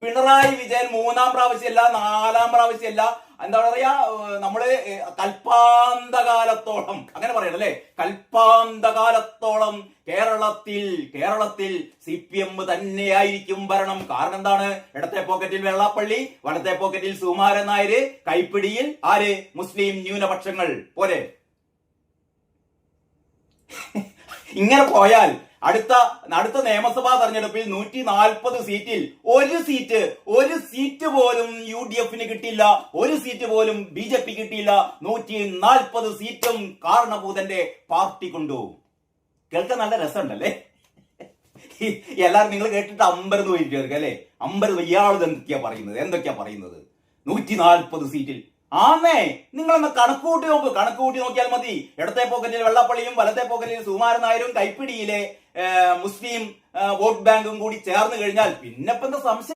പിണറായി വിജയൻ 3-ാം പ്രാവശ്യമല്ല 4-ാം പ്രാവശ്യമല്ല, എന്താ പറയാ, നമ്മള് കൽപ്പാന്തകാലത്തോളം അങ്ങനെ പറയണം അല്ലെ, കൽപ്പാന്തകാലത്തോളം കേരളത്തിൽ CPM തന്നെയായിരിക്കും ഭരണം. കാരണം എന്താണ്? ഇടത്തെ പോക്കറ്റിൽ വെള്ളാപ്പള്ളി, വലത്തെ പോക്കറ്റിൽ സുകുമാരൻ നായര്, കൈപ്പിടിയിൽ ആര്? മുസ്ലിം ന്യൂനപക്ഷങ്ങൾ പോലെ. ഇങ്ങനെ പോയാൽ അടുത്ത നിയമസഭാ തെരഞ്ഞെടുപ്പിൽ 140 സീറ്റിൽ ഒരു സീറ്റ് പോലും UDFന് കിട്ടില്ല, ഒരു സീറ്റ് പോലും BJP കിട്ടിയില്ല. 140 സീറ്റും കാരണഭൂതന്റെ പാർട്ടി കൊണ്ടുപോകും. കേൾക്കാൻ നല്ല രസമുണ്ടല്ലേ? എല്ലാരും നിങ്ങൾ കേട്ടിട്ട് അമ്പരന്ന് പോയിരിക്കും അല്ലെ? അമ്പരന്ന് ഇയാളത് എന്തൊക്കെയാ പറയുന്നത്? 140 സീറ്റിൽ ആന്നേ. നിങ്ങളൊന്ന് കണക്കുകൂട്ടി നോക്കിയാൽ മതി. ഇടത്തെ പോക്കറ്റിൽ വെള്ളാപ്പള്ളിയും വലത്തെ പോക്കറ്റിൽ സുകുമാരൻ നായരും കൈപ്പിടിയിലെ മുസ്ലിം വോട്ട് ബാങ്കും കൂടി ചേർന്ന് കഴിഞ്ഞാൽ പിന്നെപ്പെന്താ സംശയം?